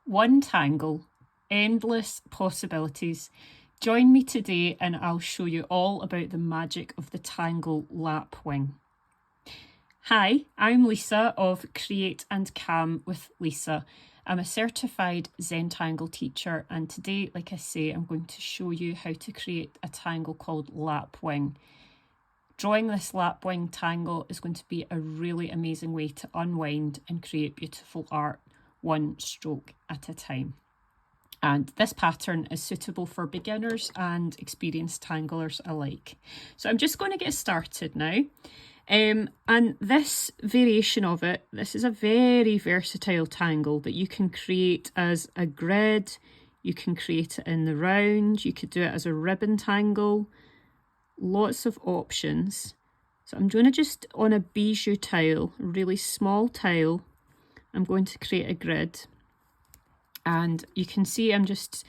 One tangle, endless possibilities. Join me today and I'll show you all about the magic of the Tangle Lapwing. Hi, I'm Lisa of Create and Cam with Lisa. I'm a certified Zentangle teacher, and today, like I say, I'm going to show you how to create a tangle called Lapwing. Drawing this lapwing tangle is going to be a really amazing way to unwind and create beautiful art one stroke at a time. And this pattern is suitable for beginners and experienced tanglers alike. So I'm just going to get started now. And this variation of it, this is a very versatile tangle that you can create as a grid, you can create it in the round, you could do it as a ribbon tangle, lots of options. So I'm going to just, on a bijou tile, a really small tile, I'm going to create a grid. And you can see I'm just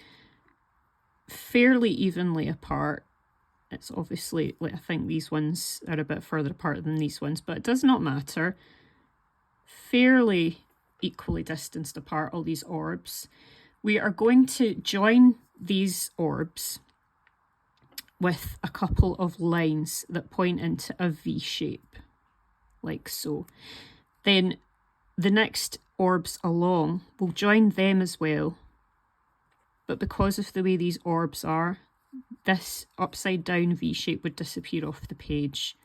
fairly evenly apart. It's obviously, like, I think these ones are a bit further apart than these ones, but it does not matter. Fairly equally distanced apart, all these orbs. We are going to join these orbs with a couple of lines that point into a V shape, like so. Then the next orbs along, we'll join them as well. But because of the way these orbs are, this upside down V shape would disappear off the page.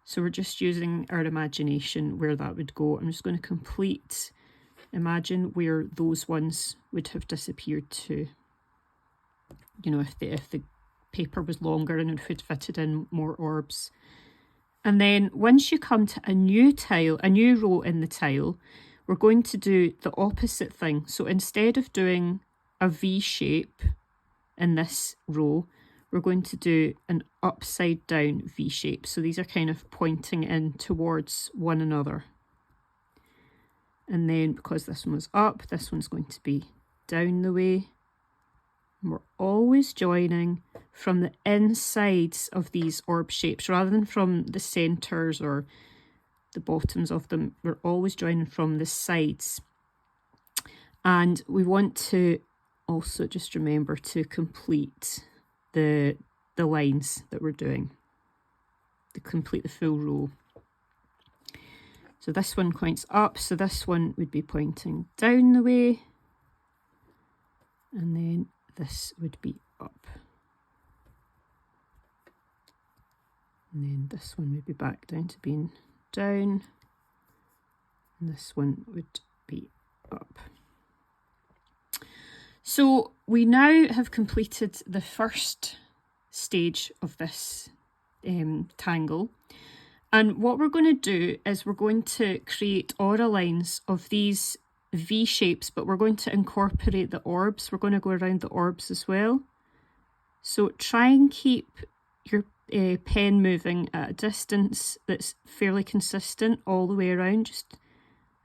So we're just using our imagination where that would go. I'm just going to imagine where those ones would have disappeared to. You know, if the paper was longer and it had fitted in more orbs. And then once you come to a new tile, a new row in the tile, we're going to do the opposite thing. So instead of doing a V shape in this row, we're going to do an upside down V shape. So these are kind of pointing in towards one another. And then because this one was up, this one's going to be down the way. And we're always joining from the insides of these orb shapes rather than from the centres or the bottoms of them. We're always joining from the sides. And we want to also just remember to complete the lines that we're doing, to complete the full row. So this one points up, so this one would be pointing down the way, and then this would be up. And then this one would be back down to being down, and this one would be up. So we now have completed the first stage of this tangle. And what we're going to do is we're going to create aura lines of these V shapes, but we're going to incorporate the orbs. We're going to go around the orbs as well. So try and keep your pen moving at a distance that's fairly consistent all the way around, just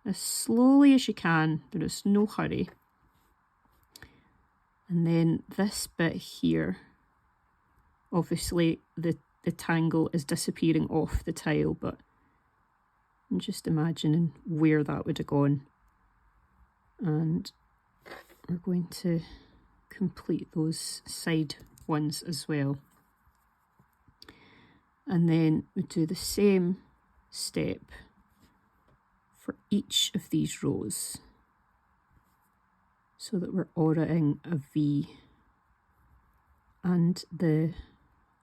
as slowly as you can. There is no hurry. And then this bit here, obviously the tangle is disappearing off the tile, but I'm just imagining where that would have gone. And we're going to complete those side ones as well. And then we do the same step for each of these rows, so that we're auraing a V and the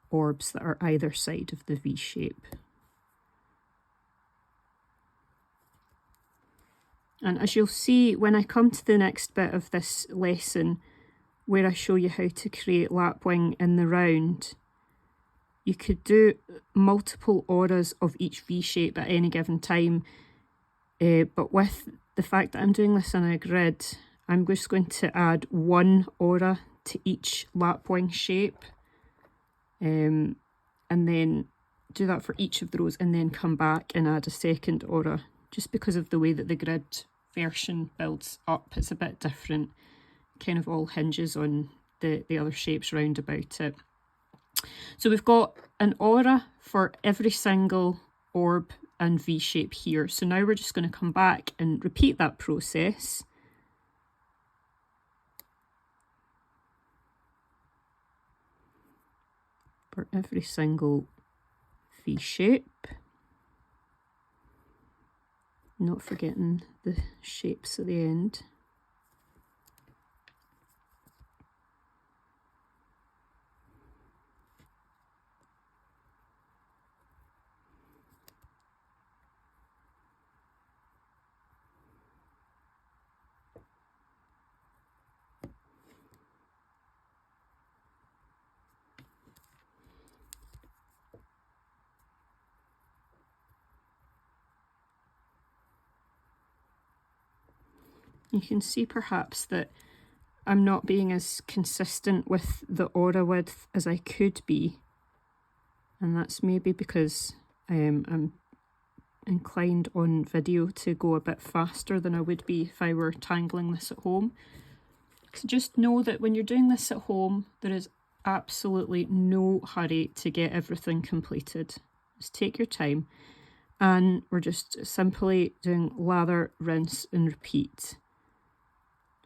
orbs that are either side of the V shape. And as you'll see, when I come to the next bit of this lesson, where I show you how to create lapwing in the round, you could do multiple auras of each V shape at any given time. But with the fact that I'm doing this on a grid, I'm just going to add one aura to each lapwing shape, and then do that for each of the rows, and then come back and add a second aura. Just because of the way that the grid version builds up, it's a bit different. Kind of all hinges on the other shapes round about it. So we've got an aura for every single orb and V shape here. So now we're just going to come back and repeat that process. for every single V shape. Not forgetting the shapes at the end. You can see perhaps that I'm not being as consistent with the aura width as I could be, and that's maybe because I'm inclined on video to go a bit faster than I would be if I were tangling this at home. So just know that when you're doing this at home, there is absolutely no hurry to get everything completed. Just take your time, and we're just simply doing lather, rinse and repeat.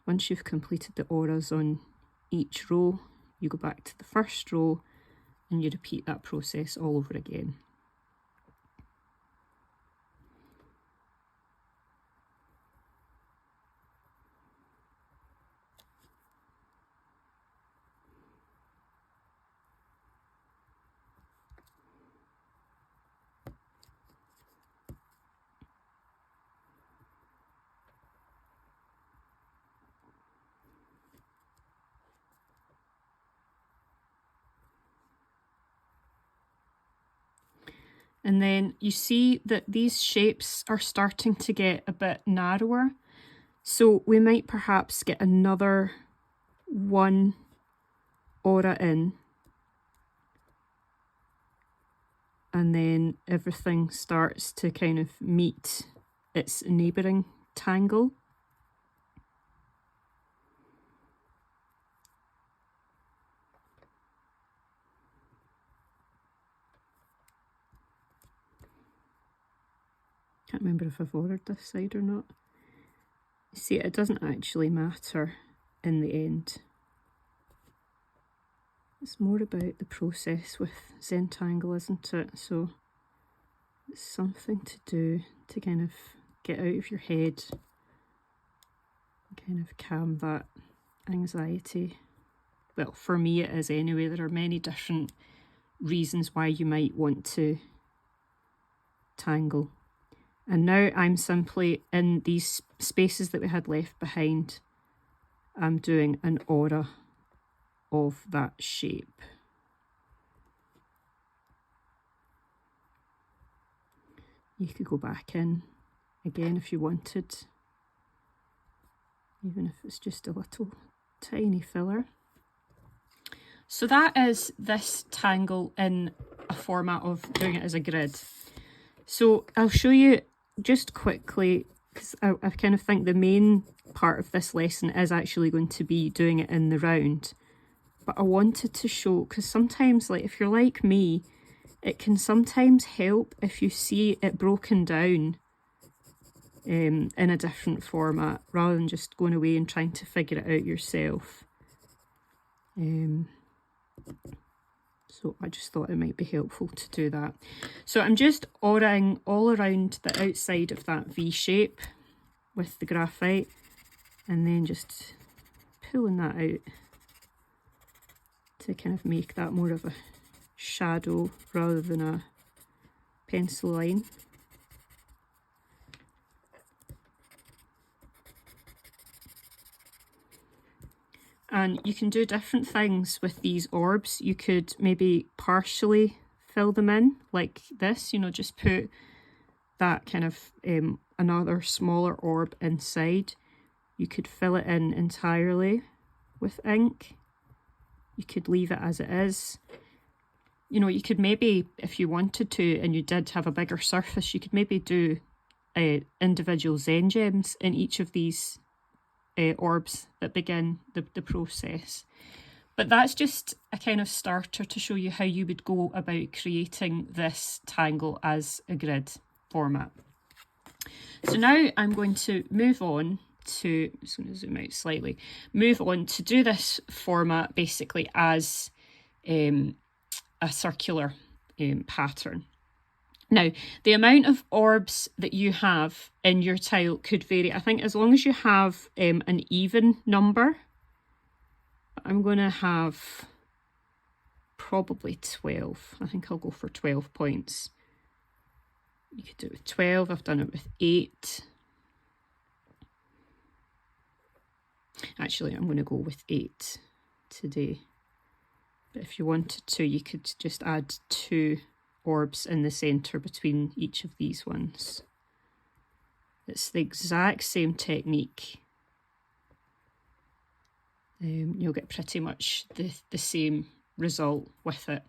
Once you've completed the auras on each row, you go back to the first row and you repeat that process all over again. And then you see that these shapes are starting to get a bit narrower. So we might perhaps get another one aura in. And then everything starts to kind of meet its neighbouring tangle. Can't remember if I've ordered this side or not. You see, it doesn't actually matter in the end. It's more about the process with Zentangle, isn't it? So it's something to do to kind of get out of your head, kind of calm that anxiety. Well, for me it is anyway. There are many different reasons why you might want to tangle. And now I'm simply in these spaces that we had left behind, I'm doing an aura of that shape. You could go back in again if you wanted, even if it's just a little tiny filler. So that is this tangle in a format of doing it as a grid. So I'll show you just quickly, because I kind of think the main part of this lesson is actually going to be doing it in the round. But I wanted to show, because sometimes, like if you're like me, it can sometimes help if you see it broken down in a different format, rather than just going away and trying to figure it out yourself. So I just thought it might be helpful to do that. So I'm just auraing all around the outside of that V shape with the graphite, and then just pulling that out to kind of make that more of a shadow rather than a pencil line. And you can do different things with these orbs. You could maybe partially fill them in like this, you know, just put that kind of another smaller orb inside. You could fill it in entirely with ink. You could leave it as it is. You know, you could maybe, if you wanted to and you did have a bigger surface, you could maybe do individual Zen gems in each of these orbs that begin the process. But that's just a kind of starter to show you how you would go about creating this tangle as a grid format. So now I'm going to move on to, I'm just going to zoom out slightly, move on to do this format basically as a a circular pattern. Now, the amount of orbs that you have in your tile could vary. I think as long as you have an even number, I'm going to have probably 12. I think I'll go for 12 points. You could do it with 12. I've done it with 8. Actually, I'm going to go with 8 today. But if you wanted to, you could just add 2 orbs in the centre between each of these ones. It's the exact same technique. You'll get pretty much the same result with it.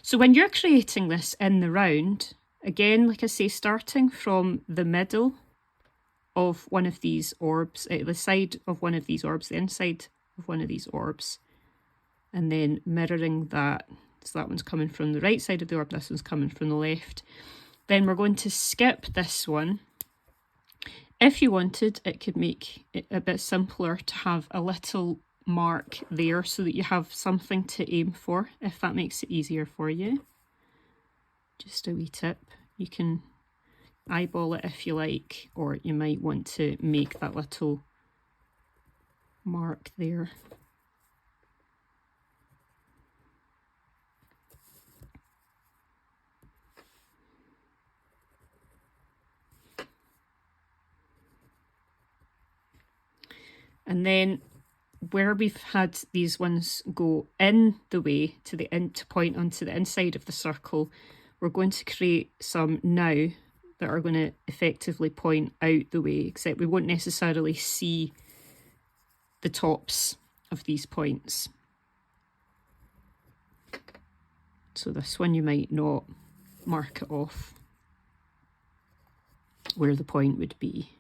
So when you're creating this in the round, again, like I say, starting from the middle of one of these orbs, the side of one of these orbs, the inside of one of these orbs, and then mirroring that. So that one's coming from the right side of the orb, this one's coming from the left. Then we're going to skip this one. If you wanted, it could make it a bit simpler to have a little mark there so that you have something to aim for, if that makes it easier for you. Just a wee tip. You can eyeball it if you like, or you might want to make that little mark there. And then where we've had these ones go in the way to point onto the inside of the circle, we're going to create some now that are going to effectively point out the way, except we won't necessarily see the tops of these points. So this one you might not mark it off where the point would be.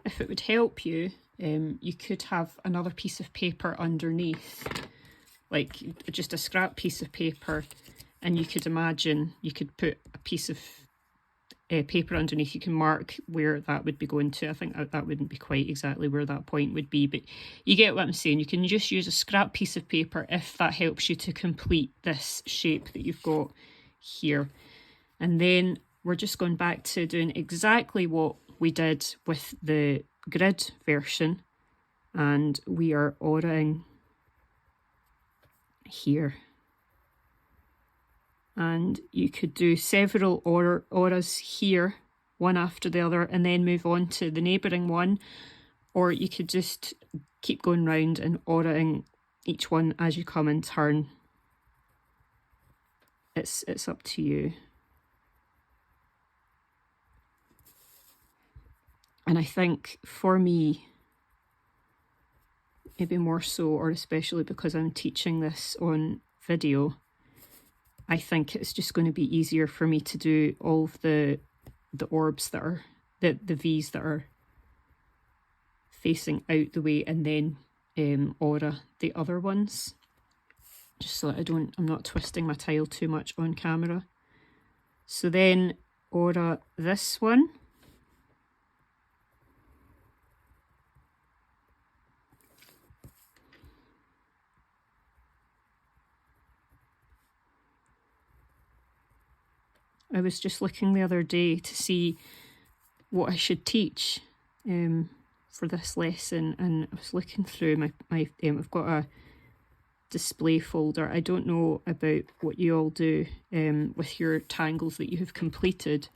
If it would help you, you could have another piece of paper underneath, like just a scrap piece of paper, and you could imagine you could put a piece of paper underneath. You can mark where that would be going to. I think that wouldn't be quite exactly where that point would be, but you get what I'm saying. You can just use a scrap piece of paper if that helps you to complete this shape that you've got here. And then we're just going back to doing exactly what we did with the grid version, and we are auraing here. And you could do several auras here, one after the other, and then move on to the neighbouring one, or you could just keep going round and auraing each one as you come in turn. It's up to you. And I think for me, maybe more so, or especially because I'm teaching this on video, I think it's just going to be easier for me to do all of the orbs that are, the V's that are facing out the way, and then aura the other ones, just so that I'm not twisting my tile too much on camera. So then aura this one. I was just looking the other day to see what I should teach for this lesson, and I was looking through my I've got a display folder. I don't know about what you all do with your tangles that you have completed.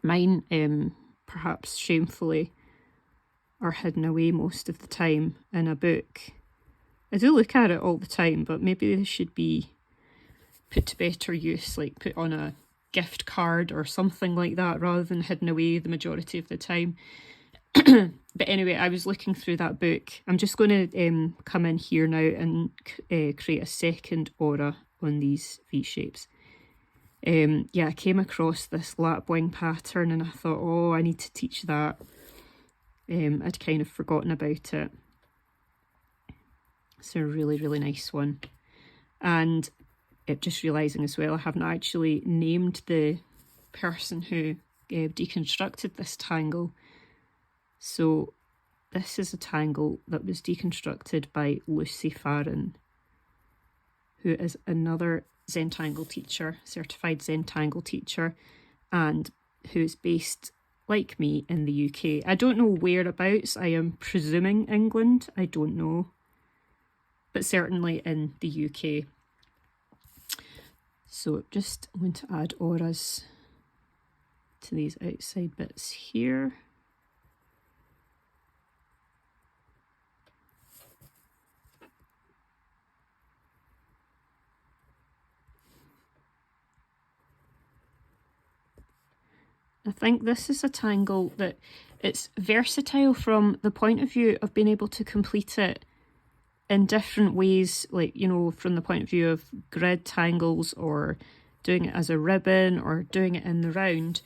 Mine, perhaps shamefully, are hidden away most of the time in a book. I do look at it all the time, but maybe they should be put to better use, like put on a gift card or something like that, rather than hidden away the majority of the time. But anyway, I was looking through that book. I'm just going to come in here now and create a second aura on these V shapes. Yeah, I came across this Lapwing pattern and I thought, oh, I need to teach that. I'd kind of forgotten about it. It's a really, really nice one. And just realising as well, I haven't actually named the person who deconstructed this tangle. So this is a tangle that was deconstructed by Lucy Farran, who is another Zentangle teacher, certified Zentangle teacher, and who's based, like me, in the UK. I don't know whereabouts, I am presuming England, I don't know, but certainly in the UK. So just going to add auras to these outside bits here. I think this is a tangle that it's versatile from the point of view of being able to complete it in different ways, like, you know, from the point of view of grid tangles or doing it as a ribbon or doing it in the round.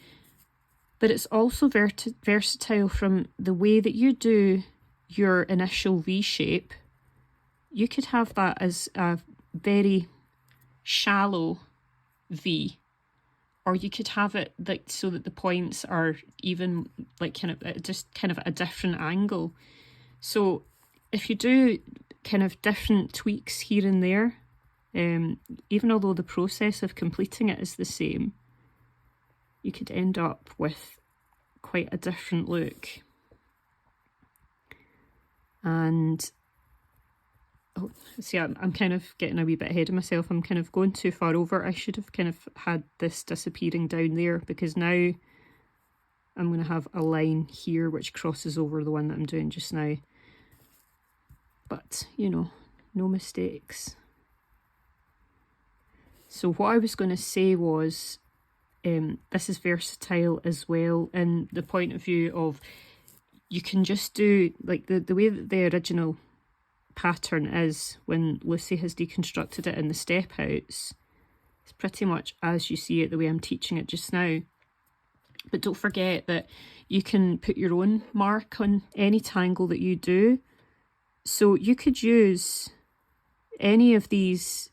But it's also versatile from the way that you do your initial V shape. You could have that as a very shallow V, or you could have it like so that the points are even like kind of just kind of at a different angle. So if you do kind of different tweaks here and there, even although the process of completing it is the same, you could end up with quite a different look. And oh, see, I'm kind of getting a wee bit ahead of myself. I'm kind of going too far over. I should have kind of had this disappearing down there, because now I'm going to have a line here which crosses over the one that I'm doing just now. But, you know, no mistakes. So what I was going to say was, this is versatile as well in the point of view of you can just do, like the way that the original pattern is when Lucy has deconstructed it in the step outs, it's pretty much as you see it the way I'm teaching it just now. But don't forget that you can put your own mark on any tangle that you do. So you could use any of these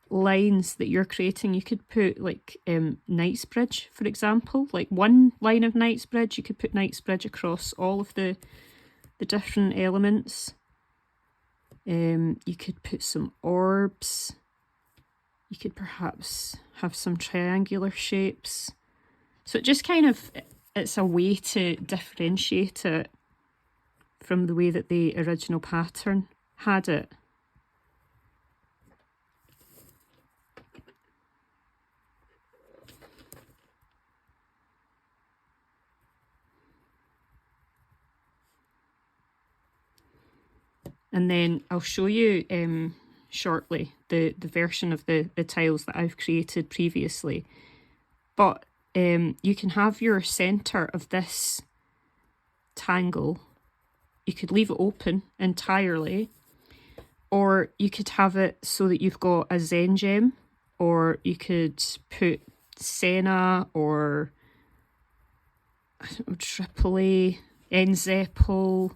lines that you're creating. You could put like Knightsbridge, for example, like one line of Knightsbridge. You could put Knightsbridge across all of the different elements. You could put some orbs. You could perhaps have some triangular shapes. So it just kind of, it's a way to differentiate it from the way that the original pattern had it. And then I'll show you shortly the version of the tiles that I've created previously. But you can have your centre of this tangle, you could leave it open entirely, or you could have it so that you've got a Zen gem, or you could put Senna or I don't know, Tripoli, Enzeppel.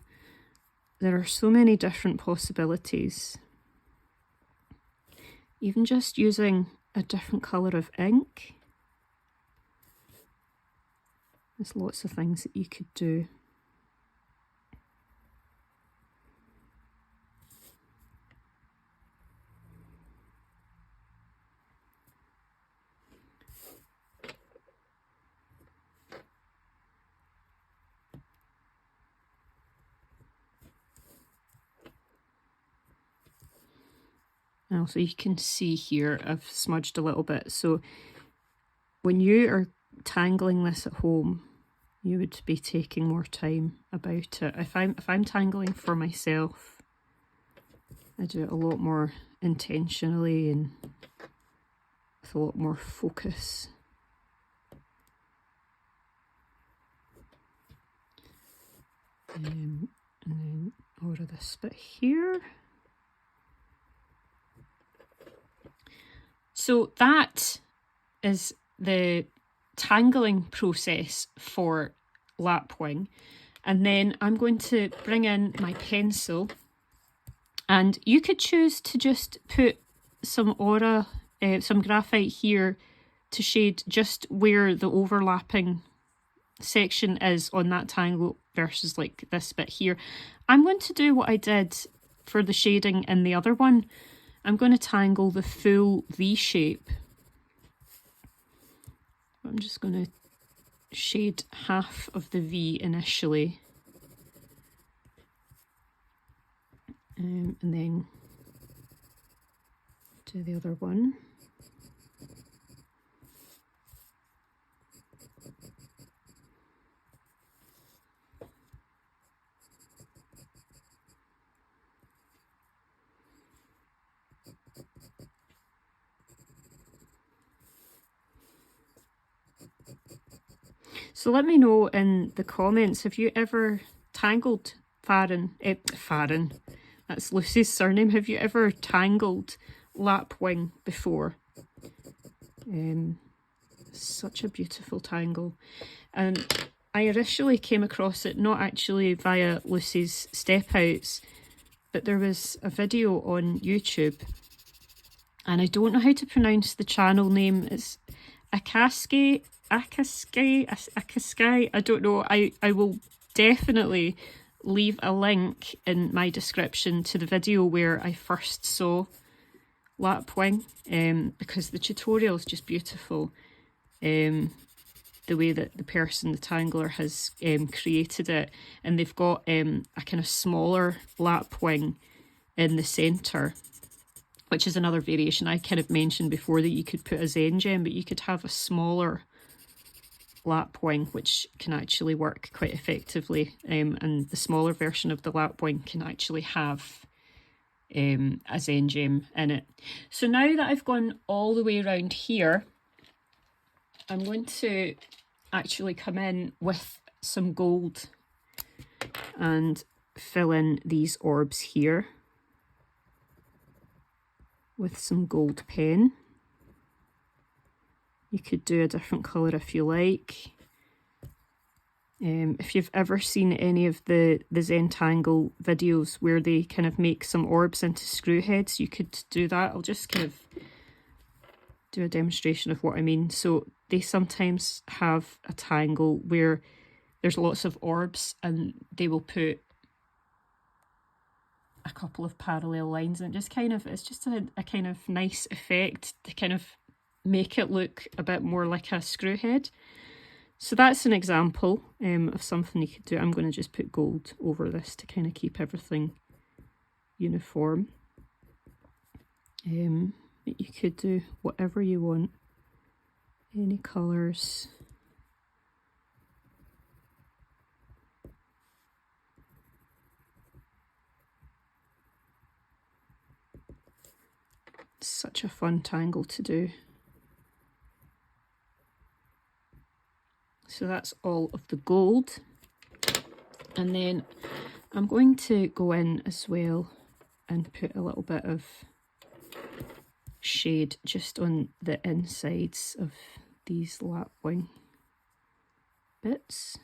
There are so many different possibilities. Even just using a different colour of ink. There's lots of things that you could do. And also you can see here I've smudged a little bit. So when you are tangling this at home, you would be taking more time about it. If I'm tangling for myself, I do it a lot more intentionally and with a lot more focus. And then over this bit here. So that is the tangling process for Lapwing. And then I'm going to bring in my pencil, and you could choose to just put some aura, some graphite here to shade just where the overlapping section is on that versus like this bit here. I'm going to do what I did for the shading in the other one. I'm going to tangle the full V shape. I'm just going to shade half of the V initially. And then do the other one. So let me know in the comments, have you ever tangled Farran, that's Lucy's surname, have you ever tangled Lapwing before? Such a beautiful tangle. And I initially came across it not actually via Lucy's step outs, but there was a video on YouTube, and I don't know how to pronounce the channel name. It's Akasky, I don't know. I will definitely leave a link in my description to the video where I first saw Lapwing, because the tutorial is just beautiful. The way that the Tangler has created it, and they've got a kind of smaller Lapwing in the centre, which is another variation. I kind of mentioned before that you could put a Zengem, but you could have a smaller Lapwing, which can actually work quite effectively, and the smaller version of the Lapwing can actually have a Zengem in it. So now that I've gone all the way around here, I'm going to actually come in with some gold and fill in these orbs here with some gold pen. You could do a different colour if you like. If you've ever seen any of the Zentangle videos where they kind of make some orbs into screw heads, you could do that. I'll just kind of do a demonstration of what I mean. So they sometimes have a tangle where there's lots of orbs and they will put a couple of parallel lines, and just kind of, it's just a kind of nice effect to kind of make it look a bit more like a screw head. So that's an example of something you could do. I'm going to just put gold over this to kind of keep everything uniform. You could do whatever you want, any colours. It's such a fun tangle to do. So that's all of the gold. And then I'm going to go in as well and put a little bit of shade just on the insides of these Lapwing bits.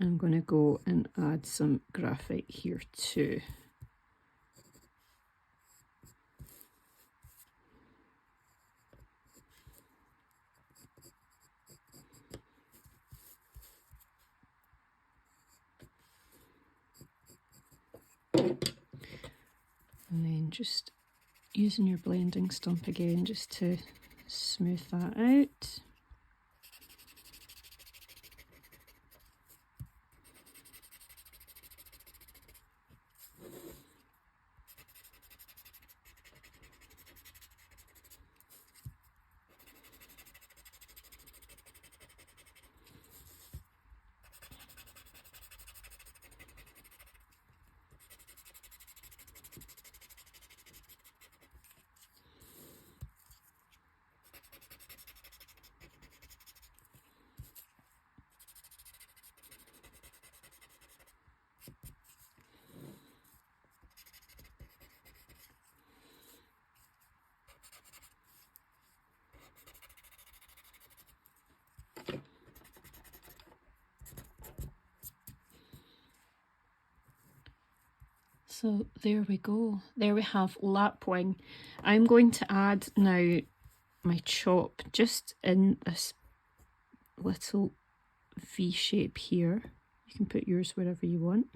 I'm going to go and add some graphite here too. And then just using your blending stump again just to smooth that out. So there we go. There we have Lapwing. I'm going to add now my chop just in this little V shape here. You can put yours wherever you want.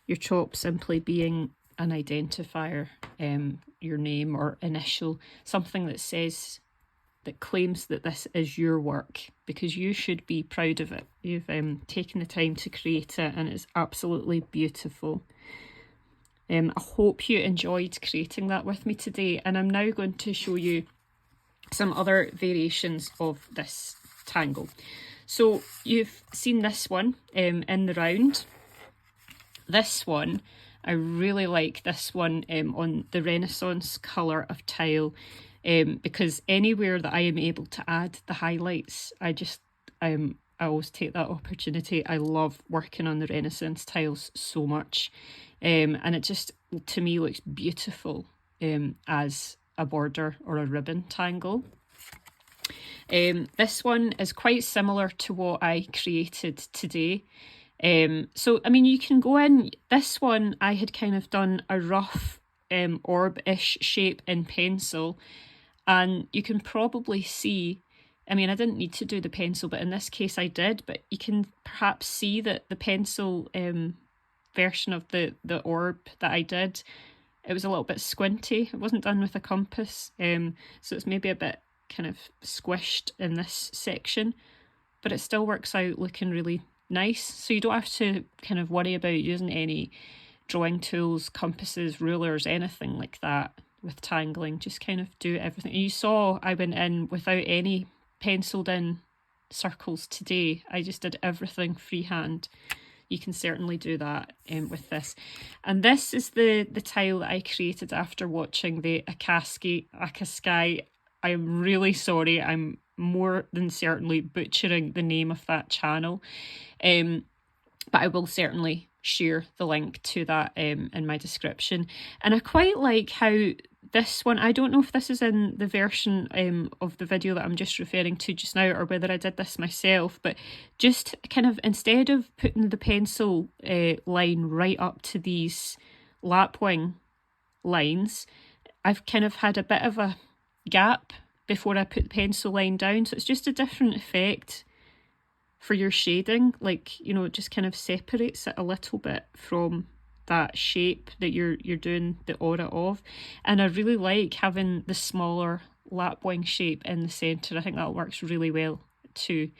Your chop simply being an identifier, your name or initial, something that says, that claims that this is your work, because you should be proud of it. You've taken the time to create it and it's absolutely beautiful. I hope you enjoyed creating that with me today, and I'm now going to show you some other variations of this tangle. So you've seen this one in the round. This one, I really like this one on the Renaissance colour of tile, because anywhere that I am able to add the highlights, I always take that opportunity. I love working on the Renaissance tiles so much, and it just, to me, looks beautiful as a border or a ribbon tangle. This one is quite similar to what I created today. So, I mean, you can go in, this one I had kind of done a rough orb-ish shape in pencil, and you can probably see, I mean, I didn't need to do the pencil, but in this case I did, but you can perhaps see that the pencil version of the orb that I did, it was a little bit squinty. It wasn't done with a compass, so it's maybe a bit kind of squished in this section, but it still works out looking really nice. So you don't have to kind of worry about using any drawing tools, compasses, rulers, anything like that with tangling. Just kind of do everything. You saw I went in without any penciled in circles today. I just did everything freehand. You can certainly do that with this. And this is the tile that I created after watching the Akasky. I'm really sorry, I'm more than certainly butchering the name of that channel, but I will certainly share the link to that in my description. And I quite like how this one, I don't know if this is in the version of the video that I'm just referring to just now, or whether I did this myself, but just kind of, instead of putting the pencil line right up to these lapwing lines, I've kind of had a bit of a gap before I put the pencil line down, so it's just a different effect for your shading. Like, you know, it just kind of separates it a little bit from that shape that you're doing the aura of. And I really like having the smaller lapwing shape in the centre. I think that works really well too.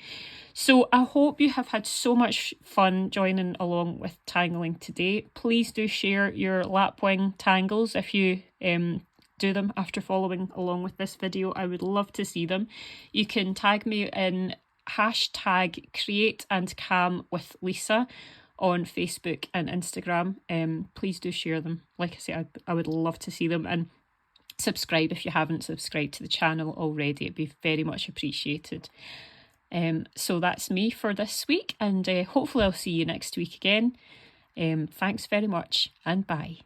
So I hope you have had so much fun joining along with tangling today. Please do share your lapwing tangles if you do them after following along with this video. I would love to see them. You can tag me in hashtag #createandcam_with_Lisa on Facebook and Instagram. Please do share them. Like I say, I would love to see them, and subscribe if you haven't subscribed to the channel already. It'd be very much appreciated. So that's me for this week, and hopefully I'll see you next week again. Thanks very much, and bye.